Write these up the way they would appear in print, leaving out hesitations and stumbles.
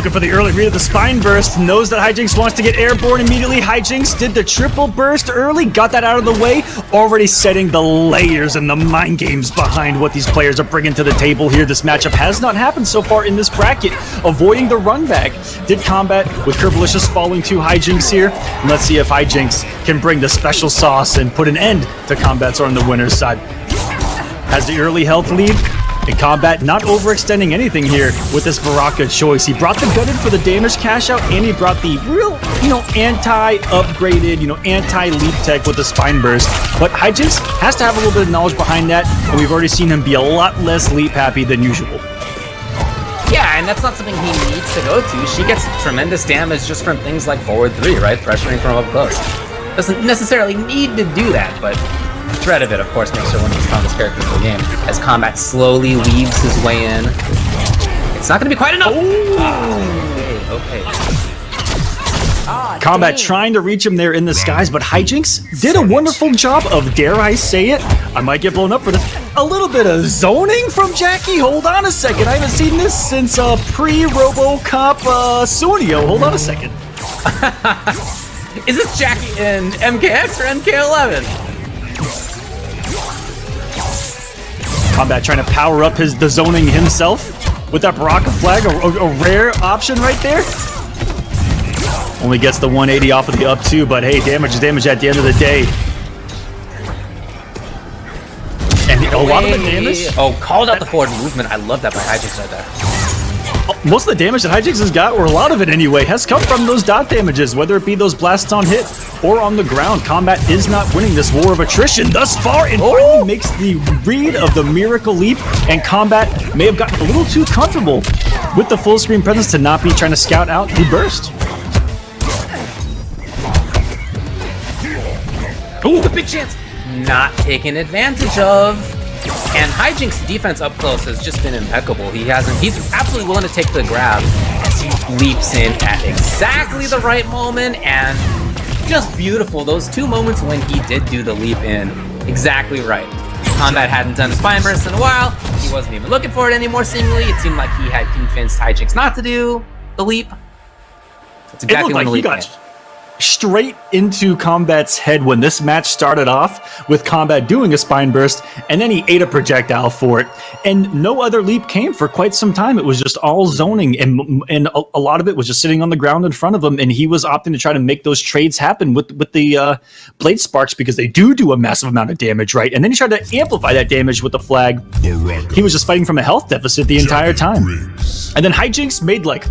Looking for the early read of the spine burst. Knows that Hijinx wants to get airborne immediately. Hijinx did the triple burst early. Got that out of the way. Already setting the layers and the mind games behind what these players are bringing to the table here. This matchup has not happened so far in this bracket. Avoiding the run back. Did Kombat with Kerbalicious falling to Hijinx here. And let's see if Hijinx can bring the special sauce and put an end to Kombat's on the winner's side. Has the early health lead. And Kombat not overextending anything here with this Baraka choice. He brought the gun in for the damage cash out, and he brought the real, anti-upgraded, anti-leap tech with the spine burst. But Hijinx has to have a little bit of knowledge behind that, and we've already seen him be a lot less leap happy than usual. Yeah, and that's not something he needs to go to. She gets tremendous damage just from things like forward 3, right? Pressuring from up close. Doesn't necessarily need to do that, but the threat of it, of course, makes her one of the strongest characters in the game. As Kombat slowly weaves his way in. It's not going to be quite enough! Okay. Kombat trying to reach him there in the skies, but Hijinx did a wonderful job of, dare I say it, I might get blown up for this, a little bit of zoning from Jacqui. Hold on a second, I haven't seen this since pre-RoboCop Sunio. Hold on a second. Is this Jacqui in MKX or MK11? Kombat trying to power up the zoning himself with that Baraka flag, a rare option right there. Only gets the 180 off of the up 2, but hey, damage is damage at the end of the day. And a lot of the damage. Oh, called out the forward movement. I love that by Hijinx right there. Most of the damage that Hijinx has got, or a lot of it anyway, has come from those dot damages, whether it be those blasts on hit or on the ground. Kombat is not winning this war of attrition thus far, and finally makes the read of the Miracle Leap, and Kombat may have gotten a little too comfortable with the full screen presence to not be trying to scout out the burst. Ooh, the big chance! Not taken advantage of. And Hijinx's defense up close has just been impeccable. He's absolutely willing to take the grab as he leaps in at exactly the right moment, and just beautiful. Those two moments when he did do the leap in exactly right. Kombat hadn't done a spine burst in a while. He wasn't even looking for it anymore, seemingly. It seemed like he had convinced Hijinx not to do the leap. That's exactly when the leap came. Straight into Kombat's head when this match started off, with Kombat doing a spine burst, and then he ate a projectile for it, and no other leap came for quite some time. It was just all zoning, and a lot of it was just sitting on the ground in front of him, and he was opting to try to make those trades happen with the blade sparks, because they do a massive amount of damage, right? And then he tried to amplify that damage with the flag. He was just fighting from a health deficit the entire time. And then Hijinx made like,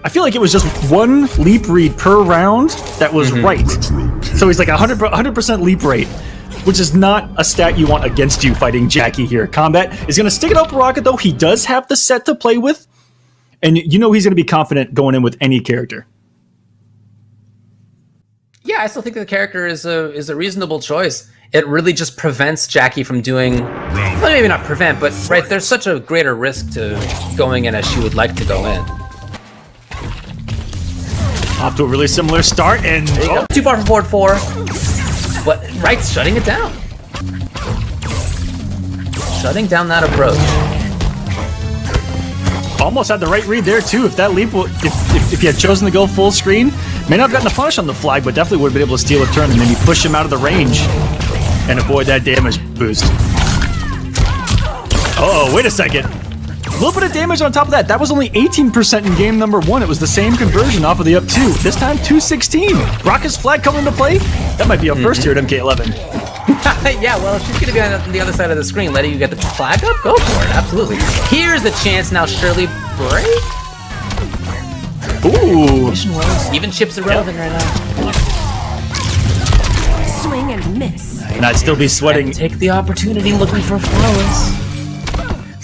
I feel like it was just one leap read per round that was right. So he's like 100% leap rate, which is not a stat you want against you fighting Jacqui here. Kombat is going to stick it up Baraka, though. He does have the set to play with, and he's going to be confident going in with any character. Yeah, I still think the character is a reasonable choice. It really just prevents Jacqui from doing, well, maybe not prevent, but right, there's such a greater risk to going in as she would like to go in. Off to a really similar start, and too far from forward 4, but Right's shutting it down. Shutting down that approach. Almost had the right read there too. If that leap, if he had chosen to go full screen, may not have gotten the punish on the flag, but definitely would have been able to steal a turn and maybe push him out of the range and avoid that damage boost. Oh, wait a second. A little bit of damage on top of that. That was only 18% in game number 1. It was the same conversion off of the up 2. This time, 216. Baraka's flag coming into play. That might be a first here at MK11. Yeah, well, if she's going to be on the other side of the screen, letting you get the flag up, go for it. Absolutely. Here's the chance now, Shirley break. Ooh. Even chips are relevant right now. Swing and miss. And I'd still be sweating. And take the opportunity looking for flawless.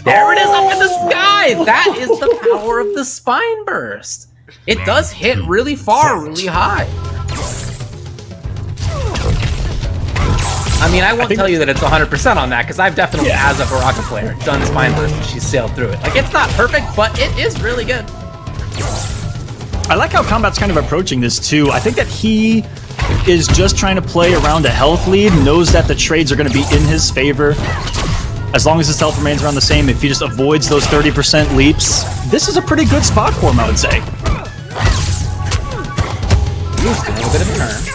There it is up in the sky! That is the power of the spine burst. It does hit really far, really high. I mean, I won't tell you that it's 100% on that, because I've definitely, as a Baraka player, done spine burst and she's sailed through it. Like, it's not perfect, but it is really good. I like how Kombat's kind of approaching this, too. I think that he is just trying to play around a health lead, knows that the trades are going to be in his favor. As long as his health remains around the same, if he just avoids those 30% leaps, this is a pretty good spot for him, I would say. He's doing a bit of a turn.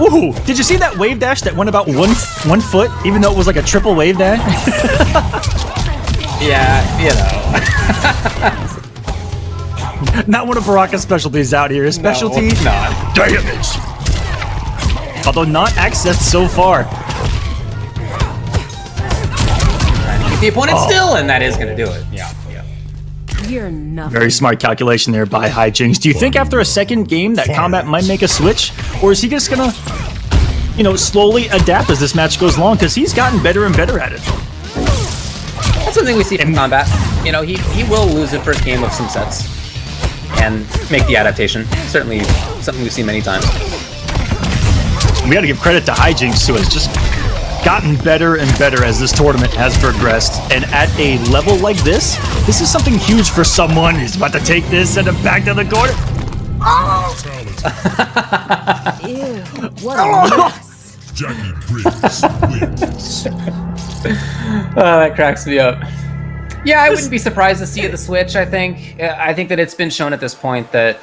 Ooh, did you see that wave dash that went about one foot, even though it was like a triple wave dash? Yeah, you know. Not one of Baraka's specialties out here. His specialty, damage. Although not accessed so far. Trying to keep the opponent still, and that is going to do it. Yeah. You're nothing. Very smart calculation there by Hijinx. Do you think after a second game that Kombat might make a switch? Or is he just gonna, slowly adapt as this match goes along? Because he's gotten better and better at it. That's something we see from Kombat. He will lose the first game of some sets and make the adaptation. Certainly something we've seen many times. We gotta give credit to Hijinx, who has just gotten better and better as this tournament has progressed. And at a level like this is something huge for someone who's about to take this and back to the corner. Oh! Ew, what a mess. Jacqui Briggs wins. Oh, that cracks me up. Yeah, I wouldn't be surprised to see the switch, I think. I think that it's been shown at this point that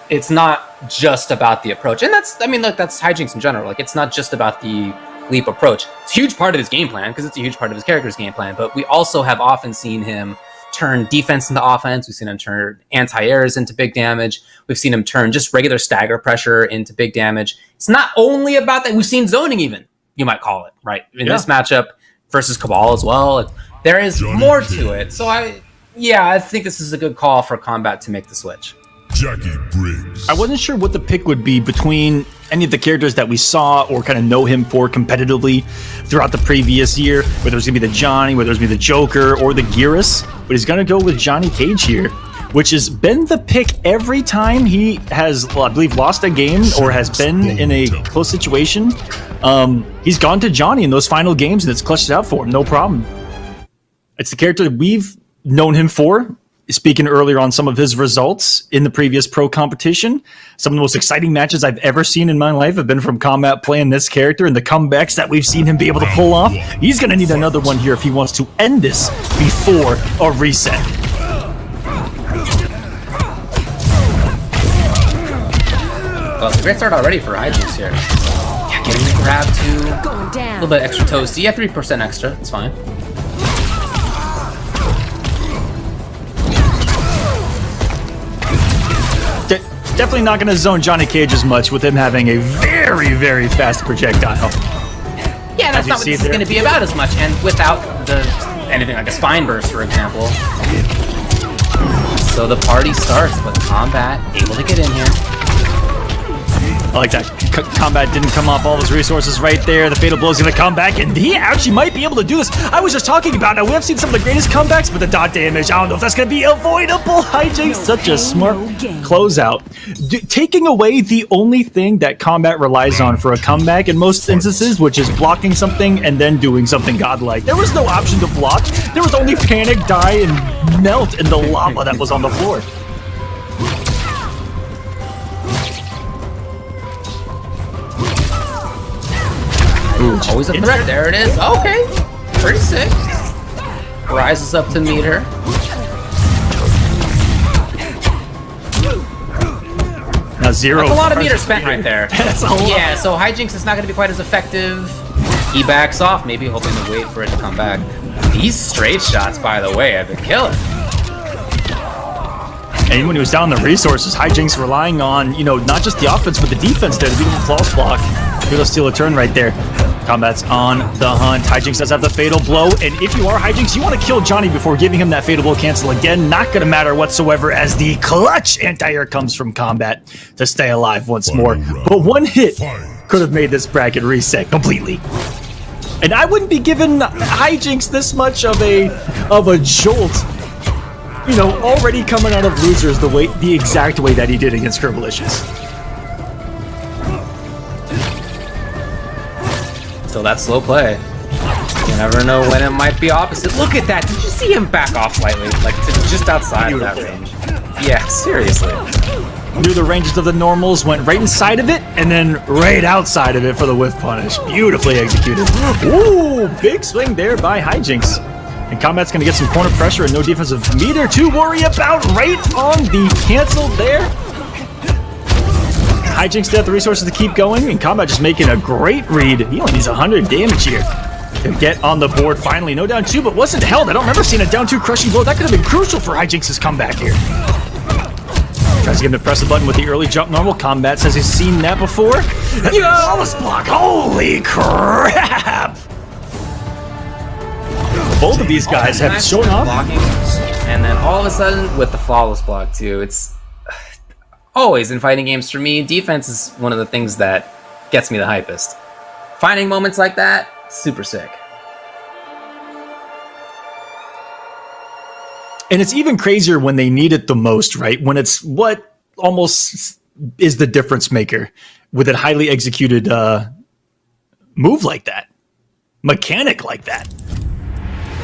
it's not just about the approach. And that's Hijinx in general. Like, it's not just about the leap approach. It's a huge part of his game plan, because it's a huge part of his character's game plan, but we also have often seen him turn defense into offense. We've seen him turn anti-airs into big damage. We've seen him turn just regular stagger pressure into big damage. It's not only about that. We've seen zoning even, you might call it, right? In this matchup versus Cabal as well. Like, there is more to it. So I think this is a good call for Kombat to make the switch. Jacqui Briggs. I wasn't sure what the pick would be between any of the characters that we saw or kind of know him for competitively throughout the previous year, whether it was going to be the Johnny, whether it was going to be the Joker or the Gearus, but he's going to go with Johnny Cage here, which has been the pick every time he has, I believe, lost a game or has been in a close situation. He's gone to Johnny in those final games, and it's clutched it out for him, no problem. It's the character that we've known him for. Speaking earlier on some of his results in the previous pro competition, some of the most exciting matches I've ever seen in my life have been from Kombat playing this character, and the comebacks that we've seen him be able to pull off. He's going to need another one here if he wants to end this before a reset. Well, it's a great start already for Hijinx here. Yeah, getting the grab too. Going down. A little bit extra toasty. Yeah, 3% extra. It's fine. Definitely not going to zone Johnny Cage as much with him having a very, very fast projectile. Yeah, that's not what this is going to be about as much, and without anything like a spine burst, for example. So the party starts, but Kombat able to get in here. I like that. Kombat didn't come off all his resources right there. The Fatal Blow is going to come back, and he actually might be able to do this. I was just talking about it. We have seen some of the greatest comebacks with the dot damage. I don't know if that's going to be avoidable. Hijinx, such a smart closeout. Taking away the only thing that Kombat relies on for a comeback in most instances, which is blocking something and then doing something godlike. There was no option to block. There was only panic, die, and melt in the lava that was on the floor. Ooh, always a threat. There it is. Okay. Pretty sick. Rises up to meet her. Now zero. That's a lot of meter spent right there. That's a lot. Yeah, so Hijinx is not going to be quite as effective. He backs off, maybe hoping to wait for it to come back. These straight shots, by the way, have been killing. And even when he was down the resources, Hijinx relying on, not just the offense, but the defense there to be able to flawless block. He'll steal a turn right there. Kombat's on the hunt. Hijinx does have the Fatal Blow, and if you are Hijinx, you want to kill Johnny before giving him that Fatal Blow cancel again. Not going to matter whatsoever as the clutch anti-air comes from Kombat to stay alive once more. But one hit could have made this bracket reset completely. And I wouldn't be giving Hijinx this much of a jolt, already coming out of losers the exact way that he did against Kerbalicious. So that slow play. You never know when it might be opposite. Look at that. Did you see him back off slightly? Like, to just outside of that range. Yeah, seriously. knew the ranges of the normals, went right inside of it, and then right outside of it for the whiff punish. Beautifully executed. Ooh, big swing there by Hijinx. And Kombat's going to get some corner pressure and no defensive meter to worry about. Right on the cancel there. Hijinx still have the resources to keep going, and Kombat just making a great read. He only needs 100 damage here to get on the board finally. No down 2, but wasn't held. I don't remember seeing a down 2 crushing blow. That could have been crucial for Hijinx's comeback here. Tries to get him to press the button with the early jump normal. Kombat says he's seen that before. Flawless block. Holy crap! Both of these guys have shown off. Blocking, and then all of a sudden with the flawless block too. It's always in fighting games for me, defense is one of the things that gets me the hypest. Finding moments like that, super sick. And it's even crazier when they need it the most, right? When it's what almost is the difference maker with a highly executed move like that, mechanic like that.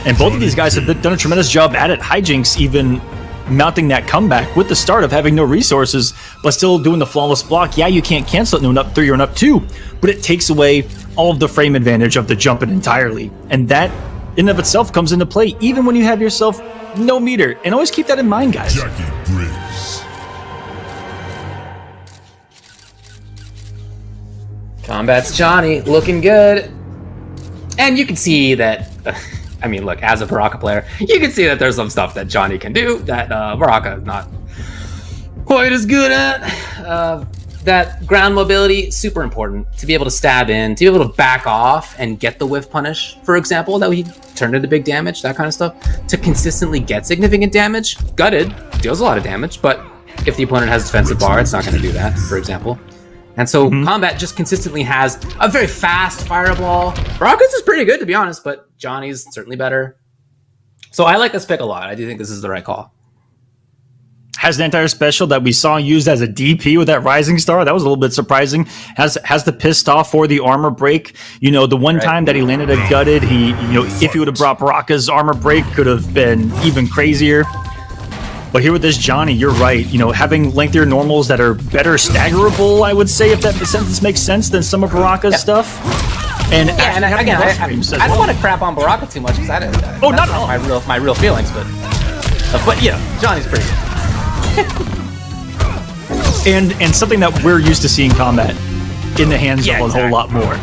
And both of these guys have done a tremendous job at it. Hijinx even mounting that comeback with the start of having no resources, but still doing the flawless block. Yeah, you can't cancel it into an up 3 or an up 2, but it takes away all of the frame advantage of the jumping entirely. And that in and of itself comes into play even when you have yourself no meter. And always keep that in mind, guys. Jacqui Briggs. Kombat's Johnny looking good. And you can see that, I mean, look, as a Baraka player, you can see that there's some stuff that Johnny can do that Baraka is not quite as good at. That ground mobility, super important. To be able to stab in, to be able to back off and get the whiff punish, for example, that we turned into big damage, that kind of stuff. To consistently get significant damage, gutted, deals a lot of damage, but if the opponent has defensive bar, it's not going to do that, for example. And so Kombat just consistently has a very fast fireball. Baraka's is pretty good, to be honest, but Johnny's certainly better. So I like this pick a lot. I do think this is the right call. Has an entire special that we saw used as a DP with that Rising Star. That was a little bit surprising. Has the pissed off for the armor break. You know, the one time that he landed a gutted, if he would have brought Baraka's armor break, could have been even crazier. But here with this Johnny, you're right. You know, having lengthier normals that are better staggerable, I would say, if that sentence makes sense, than some of Baraka's stuff. And again, I don't want to crap on Baraka too much because I don't. Oh, not at all. My real feelings, but you know, Johnny's pretty good. and something that we're used to seeing Kombat in the hands of a whole lot more.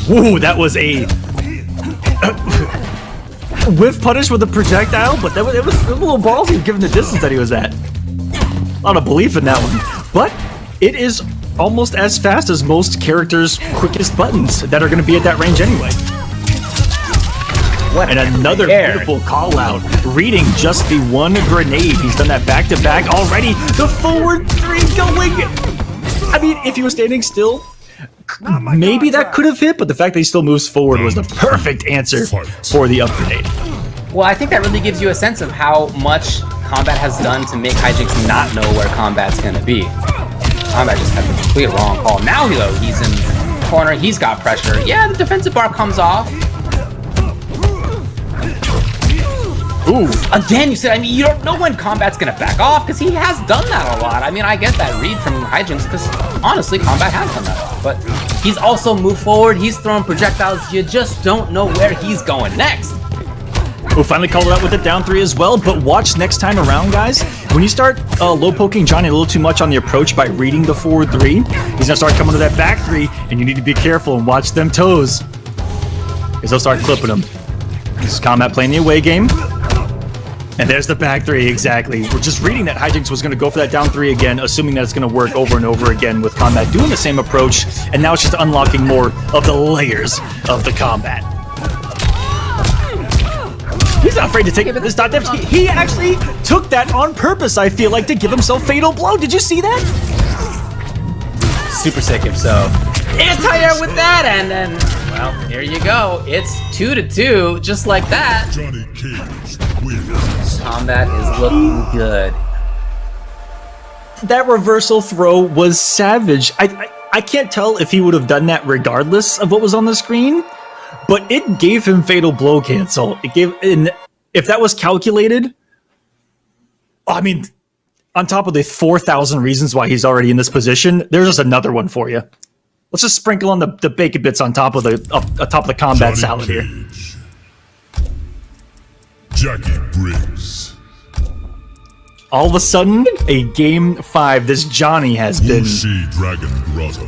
Whoa, that was a whiff punish with a projectile, but it was a little ballsy given the distance that he was at. A lot of belief in that one. But it is almost as fast as most characters' quickest buttons that are going to be at that range anyway. And another beautiful call out, reading just the one grenade. He's done that back-to-back already. The forward 3 going. I mean, if he was standing still, maybe that could have hit, but the fact that he still moves forward was the perfect answer for the up grenade. Well, I think that really gives you a sense of how much Kombat has done to make Hijinx not know where Kombat's going to be. Kombat just had the complete wrong call. Now, though, he's in the corner. He's got pressure. Yeah, the defensive bar comes off. Ooh. Again, you don't know when Kombat's gonna back off because he has done that a lot. I mean, I get that read from Hijinx because honestly, Kombat has done that. But he's also moved forward. He's throwing projectiles. You just don't know where he's going next. We'll finally call it out with the down 3 as well, but watch next time around, guys. When you start low poking Johnny a little too much on the approach by reading the forward 3, he's gonna start coming to that back 3, and you need to be careful and watch them toes, because he'll start clipping them. This is Kombat playing the away game. And there's the back 3, exactly. We're just reading that Hijinx was going to go for that down 3 again, assuming that it's going to work over and over again with Kombat doing the same approach, and now it's just unlocking more of the layers of the combat. He's not afraid to take it with this dot depth. He actually took that on purpose, I feel like, to give himself fatal blow. Did you see that? Super sick if so. Anti-air with that, and then, well, here you go. It's 2-2, just like that. Johnny Cage wins. Kombat is looking good. That reversal throw was savage. I can't tell if he would have done that regardless of what was on the screen, but it gave him fatal blow cancel. It gave, and if that was calculated, I mean, on top of the 4,000 reasons why he's already in this position, there's just another one for you. Let's just sprinkle on the bacon bits on top of the combat salad here. Jacqui Briggs. All of a sudden, a game 5. This Johnny has been. Wuxi Dragon Grotto.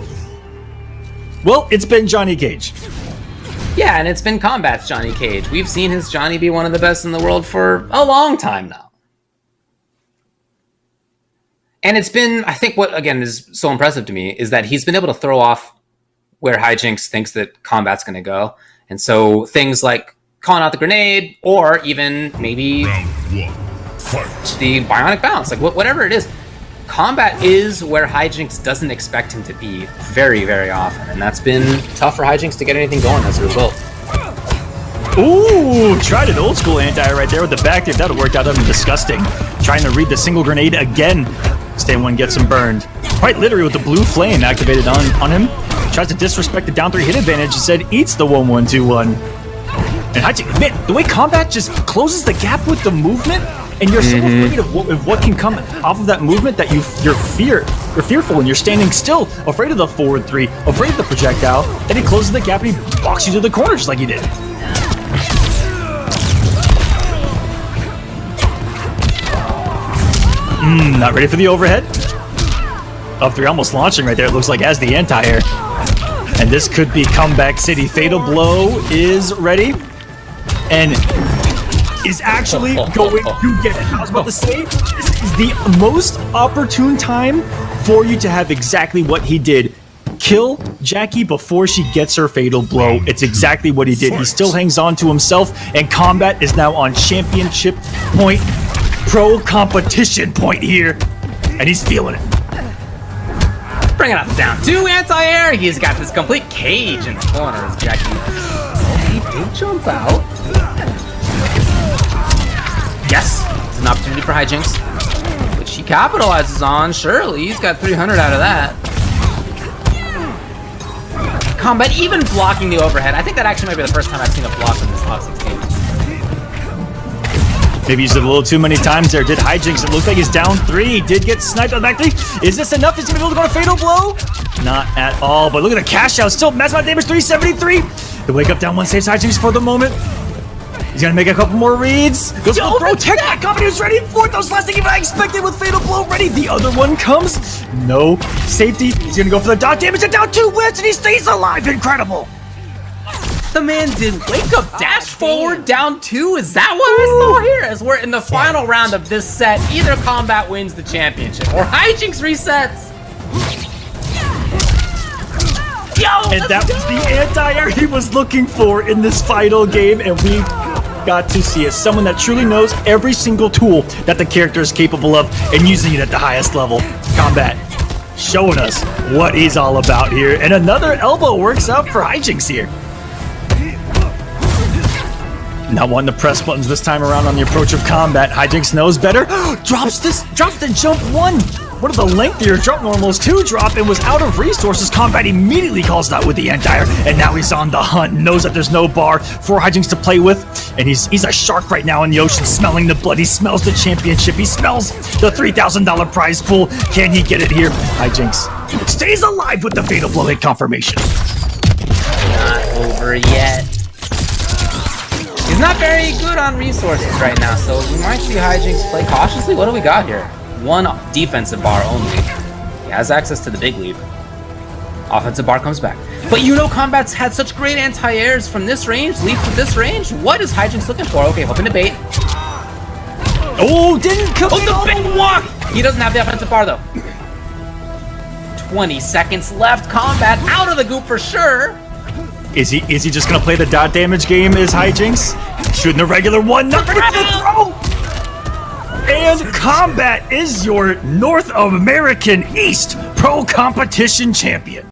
Well, it's been Johnny Cage. Yeah, and it's been Kombat's Johnny Cage. We've seen his Johnny be one of the best in the world for a long time now. And it's been, I think what, again, is so impressive to me is that he's been able to throw off where Hijinx thinks that Kombat's going to go. And so things like calling out the grenade, or even maybe Round 1. Fight. the bionic bounce, like whatever it is. Kombat is where Hijinx doesn't expect him to be very, very often. And that's been tough for Hijinx to get anything going as a result. Ooh, tried an old school anti right there with the back. That would work out. That would be disgusting. Trying to read the single grenade again. Stay one gets him burned. Quite literally with the blue flame activated on him. Tries to disrespect the down 3 hit advantage. Instead eats the 1-1-2-1. And Hijinx, man, the way Kombat just closes the gap with the movement, and you're so afraid of what can come off of that movement that you're fearful, and you're standing still, afraid of the forward 3, afraid of the projectile. Then he closes the gap and he walks you to the corner just like he did. Not ready for the overhead. Up 3, almost launching right there, it looks like, as the anti-air. And this could be Comeback City. Fatal Blow is ready. And is actually going to get it. I was about to say, this is the most opportune time for you to have exactly what he did. Kill Jacqui before she gets her fatal blow. It's exactly what he did. He still hangs on to himself, and Kombat is now on championship point, pro competition point here, and he's feeling it. Bringing up down 2 anti-air. He's got this complete cage in the corner as Jacqui. Oh, he did jump out. Yes, it's an opportunity for Hijinx, which he capitalizes on. Surely, he's got 300 out of that. Kombat even blocking the overhead. I think that actually might be the first time I've seen a block in this top 16. Maybe used it a little too many times there. Did Hijinx. It looks like he's down 3. He did get sniped on the back 3. Is this enough? Is he going to be able to go to fatal blow? Not at all. But look at the cash out. Still max amount damage, 373. The wake up down 1 saves Hijinx for the moment. He's going to make a couple more reads. Goes for the throw. Tech that company was ready for it. Those last thing even I expected with fatal blow ready. The other one comes. No safety. He's going to go for the dot damage. And down 2 whips, and he stays alive. Incredible. The man did wake up dash forward down 2. Is that what I saw here? As we're in the final round of this set, either Kombat wins the championship or Hijinx resets. Yo, and that was the anti-air he was looking for in this final game, and we got to see it. Someone that truly knows every single tool that the character is capable of and using it at the highest level. Kombat showing us what he's all about here, and another elbow works out for Hijinx here. Not wanting to press buttons this time around on the approach of Kombat. Hijinx knows better. drops the jump 1. One of the lengthier jump normals to drop and was out of resources. Kombat immediately calls it out with the anti-air, and now he's on the hunt. Knows that there's no bar for Hijinx to play with, and he's a shark right now in the ocean, smelling the blood. He smells the championship. He smells the $3,000 prize pool. Can he get it here? Hijinx stays alive with the fatal blow hit confirmation. Not over yet. He's not very good on resources right now, so we might see Hijinx play cautiously. What do we got here? 1 defensive bar only. He has access to the big leap. Offensive bar comes back. But you know Kombat's had such great anti-airs from this range, leap from this range. What is Hijinx looking for? Okay, hoping to bait. Oh, didn't come in. The big walk! He doesn't have the offensive bar though. 20 seconds left. Kombat out of the goop for sure. Is he just gonna play the dot damage game? Is Hijinx shooting a regular 1? Not ready for the throw. And Kombat is your North American East Pro Competition champion.